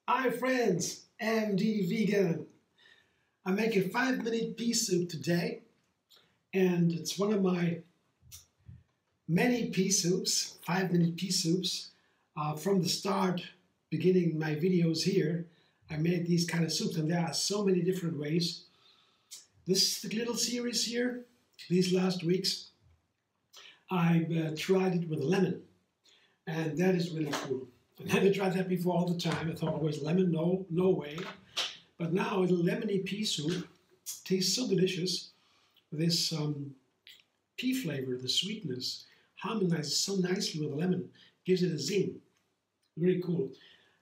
Hi friends, MD Vegan. I make a 5-minute pea soup today, and it's one of my many pea soups, 5-minute pea soups. From the start, beginning my videos here, I made these kind of soups, and there are so many different ways. This little series here, these last weeks, I tried it with lemon, and that is really cool. I never tried that before all the time. I thought always lemon, no way. But now a lemony pea soup tastes so delicious. This pea flavor, the sweetness, harmonizes so nicely with the lemon, gives it a zing. Really cool.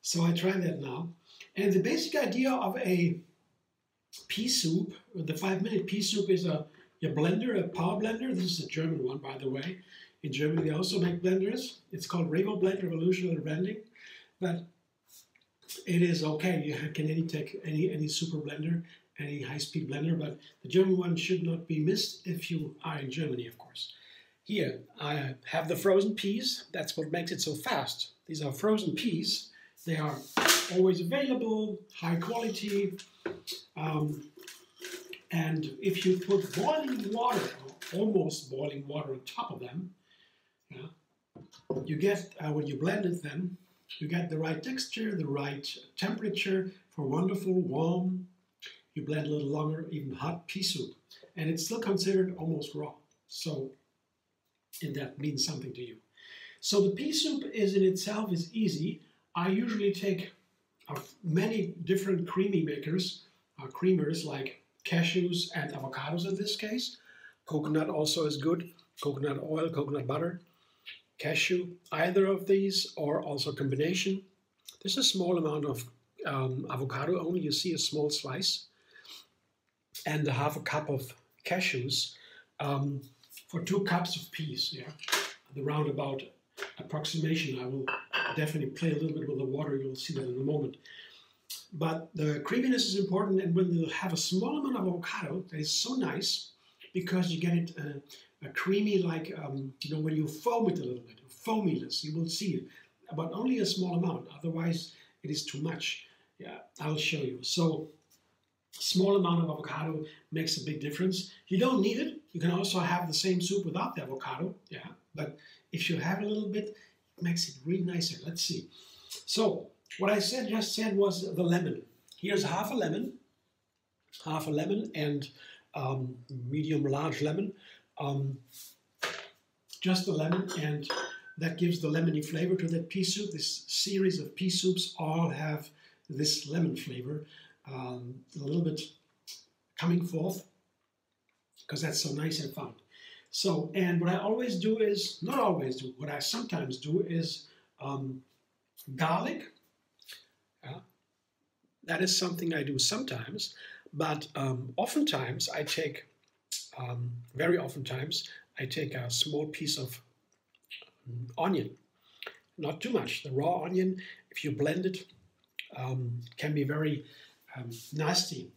So I tried that now. And the basic idea of a pea soup, the 5-minute pea soup, is a blender, a power blender. This is a German one, by the way. In Germany, they also make blenders. It's called RevoBlend, Revolutionary Blending. But it is okay. You can take any super blender, any high-speed blender, but the German one should not be missed if you are in Germany, of course. Here, I have the frozen peas. That's what makes it so fast. These are frozen peas. They are always available, high quality. And if you put boiling water, or almost boiling water on top of them, you get, when you blend it then, you get the right texture, the right temperature for wonderful, warm, you blend a little longer, even hot pea soup. And it's still considered almost raw. So, and that means something to you. So the pea soup in itself is easy. I usually take many different creamy makers, creamers like cashews and avocados in this case. Coconut also is good. Coconut oil, coconut butter, cashew, either of these, or also a combination. There's a small amount of avocado, only you see a small slice, and half a cup of cashews for 2 cups of peas. Yeah, the roundabout approximation. I will definitely play a little bit with the water. You'll see that in a moment. But the creaminess is important, and when you have a small amount of avocado, that is so nice because you get it a creamy, like when you foam it a little bit, foaminess. You will see it, but only a small amount. Otherwise, it is too much. Yeah, I'll show you. So, small amount of avocado makes a big difference. You don't need it. You can also have the same soup without the avocado. Yeah, but if you have a little bit, it makes it really nicer. Let's see. So, what I just said was the lemon. Here's half a lemon and medium large lemon. Just the lemon, and that gives the lemony flavor to that pea soup. This series of pea soups all have this lemon flavor, a little bit coming forth, because that's so nice and found. So, and what I always do is, not always do, what I sometimes do is garlic. That is something I do sometimes, but oftentimes I take, very oftentimes, I take a small piece of onion. Not too much. The raw onion, if you blend it, can be very nasty.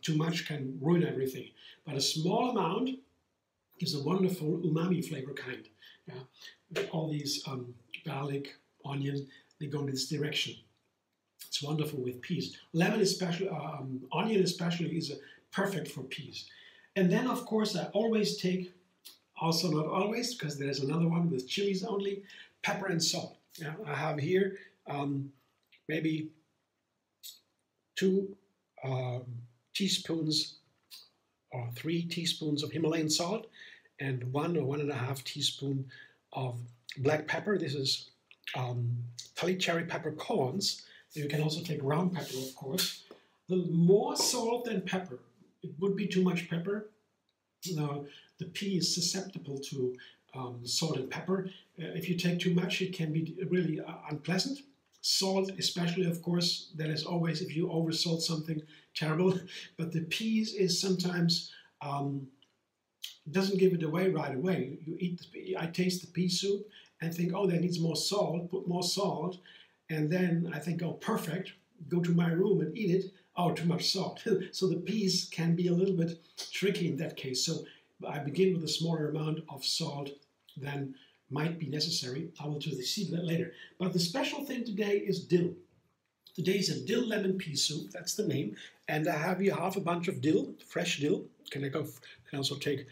Too much can ruin everything. But a small amount gives a wonderful umami flavor kind. Yeah? All these garlic, onion, they go in this direction. It's wonderful with peas. Lemon especially, onion especially, is perfect for peas. And then, of course, I always take, also not always, because there's another one with chilies only, pepper and salt. Yeah, I have here maybe 2 teaspoons or 3 teaspoons of Himalayan salt and 1 or 1.5 teaspoon of black pepper. This is Tully cherry peppercorns. You can also take ground pepper, of course. The more salt than pepper, it would be too much pepper. The pea is susceptible to salt and pepper. If you take too much, it can be really unpleasant. Salt, especially, of course, that is always, if you oversalt something, terrible. But the peas is sometimes, doesn't give it away right away. You eat the pea, I taste the pea soup and think, oh, that needs more salt, put more salt. And then I think, oh, perfect, go to my room and eat it. Oh, too much salt. So the peas can be a little bit tricky in that case. So I begin with a smaller amount of salt than might be necessary. I will see that later. But the special thing today is dill. Today is a dill lemon pea soup, that's the name. And I have here half a bunch of dill, fresh dill. Can also take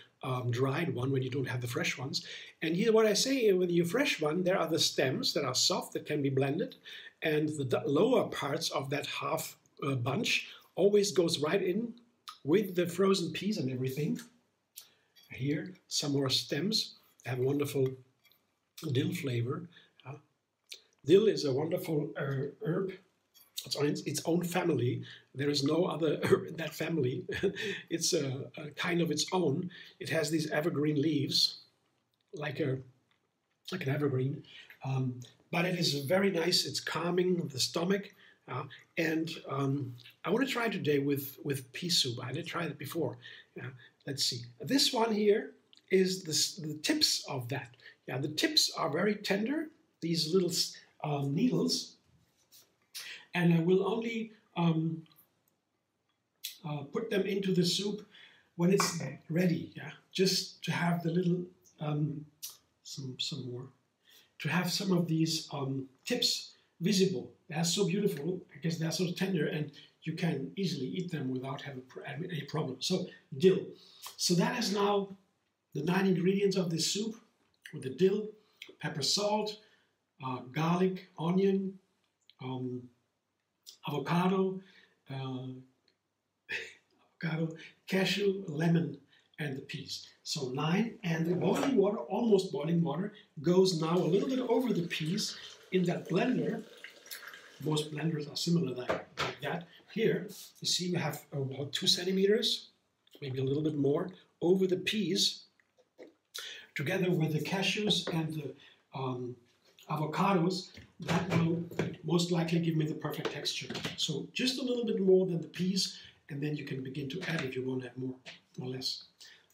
dried one when you don't have the fresh ones. And here what I say, with your fresh one, there are the stems that are soft that can be blended. And the lower parts of that half bunch always goes right in with the frozen peas and everything. Here, some more stems have wonderful dill flavor. Dill is a wonderful herb. It's on its own family. There is no other herb in that family. It's a kind of its own. It has these evergreen leaves, like an evergreen. But it is very nice. It's calming of the stomach. And I want to try today with pea soup. I did try it before. Let's see. This one here is the tips of that. Yeah, the tips are very tender. These little needles. And I will only put them into the soup when it's ready. Yeah, just to have the little some more, to have some of these tips visible. They're so beautiful because they're so tender, and you can easily eat them without having any problem. So dill. So that is now the 9 ingredients of this soup, with the dill, pepper, salt, garlic, onion. Avocado, cashew, lemon, and the peas. So 9, and the boiling water, almost boiling water, goes now a little bit over the peas in that blender. Most blenders are similar like that. Here, you see we have about 2 centimeters, maybe a little bit more, over the peas, together with the cashews and the avocados. That will most likely give me the perfect texture. So just a little bit more than the peas, and then you can begin to add if you want to have more or less.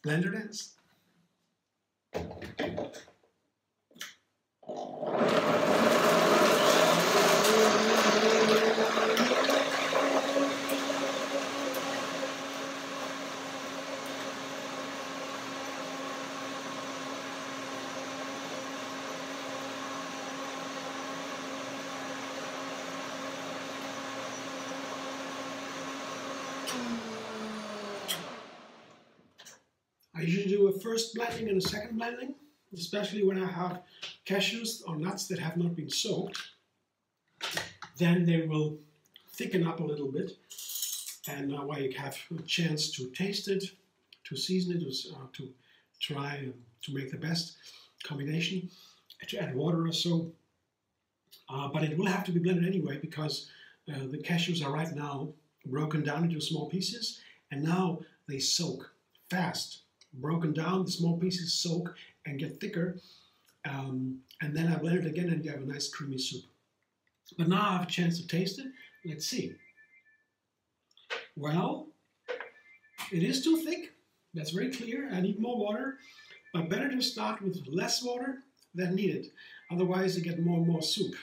Blender dance. I usually do a first blending and a second blending, especially when I have cashews or nuts that have not been soaked. Then they will thicken up a little bit, and that way you have a chance to taste it, to season it, to try to make the best combination, to add water or so. But it will have to be blended anyway, because the cashews are right now broken down into small pieces, and now they soak fast. Broken down, the small pieces soak and get thicker, and then I blend it again and you have a nice creamy soup. But now I have a chance to taste it. Let's see. Well, it is too thick. That's very clear. I need more water, but better to start with less water than needed. Otherwise you get more and more soup,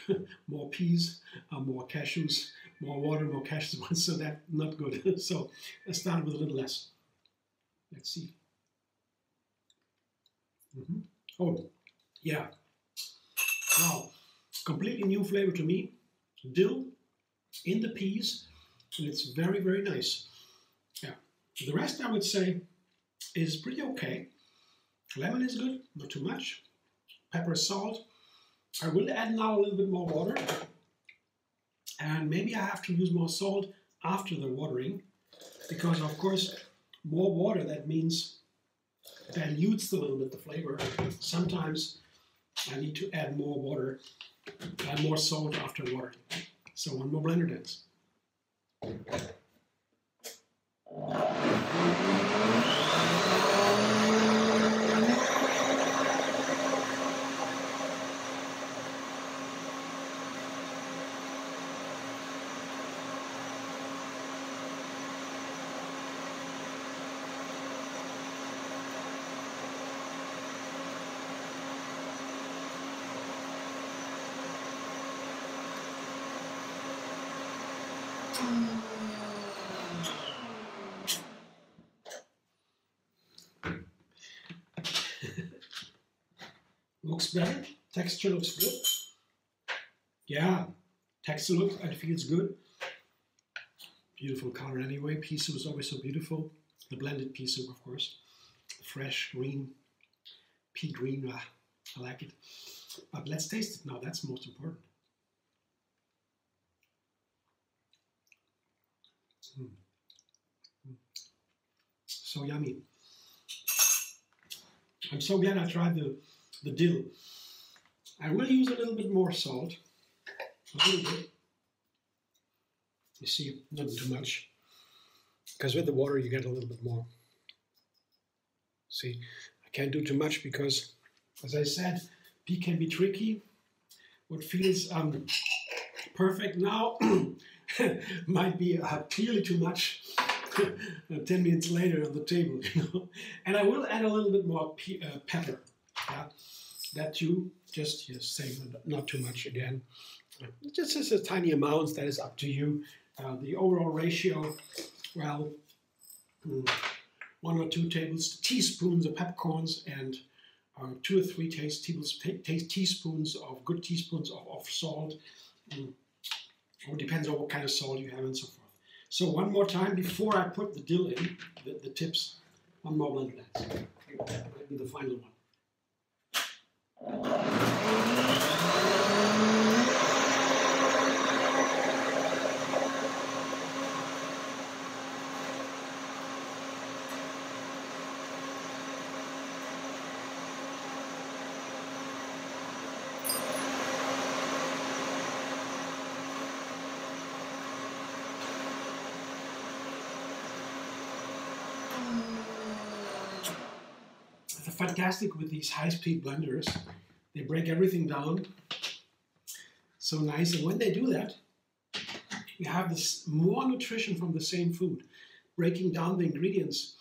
more peas, more cashews, more water, more cashews, so that's not good. So let's start with a little less. Let's see. Oh, yeah. Wow. Completely new flavor to me. Dill in the peas, and it's very, very nice. Yeah. The rest, I would say, is pretty okay. Lemon is good, not too much. Pepper, salt. I will add now a little bit more water. And maybe I have to use more salt after the watering, because, of course, more water, that means dilutes a little bit the flavor. Sometimes I need to add more water, add more salt after watering. So one more blender dance. looks better. Texture looks good. Yeah, texture looks and feels good. Beautiful color anyway. Pea soup is always so beautiful. The blended pea soup, of course. The fresh green, pea green. I like it. But let's taste it now. That's most important. So yummy. I'm so glad I tried the dill. I will use a little bit more salt. A little bit. You see, not too much. Because with the water you get a little bit more. See, I can't do too much because, as I said, pea can be tricky. What feels perfect now might be clearly too much 10 minutes later on the table. And I will add a little bit more pepper. Yeah? That too, just same, not too much again. Just as a tiny amount, that is up to you. The overall ratio, well, 1 or 2 teaspoons of peppercorns and 2 or 3 teaspoons of good teaspoons of salt. Or depends on what kind of salt you have and so forth. So one more time before I put the dill in, the tips, one more blend of that. That might be the final one. It's fantastic with these high-speed blenders. They break everything down so nice, and when they do that, you have this more nutrition from the same food. Breaking down the ingredients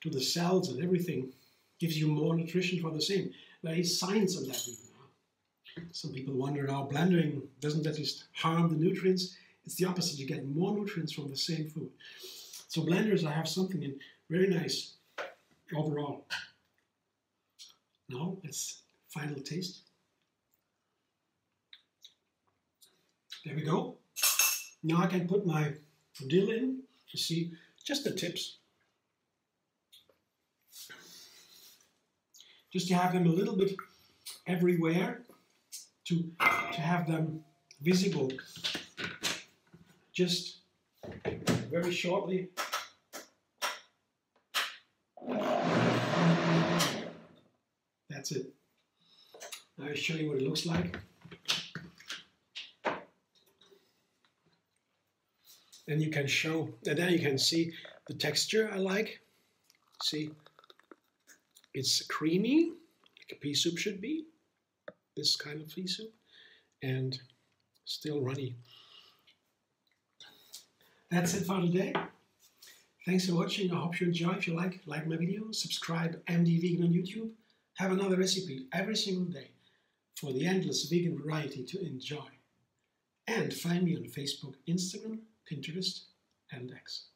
to the cells and everything gives you more nutrition for the same. There is science on that even. Some people wonder how blending, doesn't that just harm the nutrients? It's the opposite. You get more nutrients from the same food. So blenders, I have something in very nice overall. Now let's final taste. There we go. Now I can put my dill in. You see, just the tips. Just to have them a little bit everywhere, to have them visible. Just very shortly. That's it. Now I'll show you what it looks like. And you can show, and then you can see the texture I like. See, it's creamy, like a pea soup should be. This kind of pea soup, and still runny. That's it for today. Thanks for watching. I hope you enjoy. If you like my video, subscribe MD Vegan on YouTube. Have another recipe every single day for the endless vegan variety to enjoy. And find me on Facebook, Instagram, Pinterest, and X.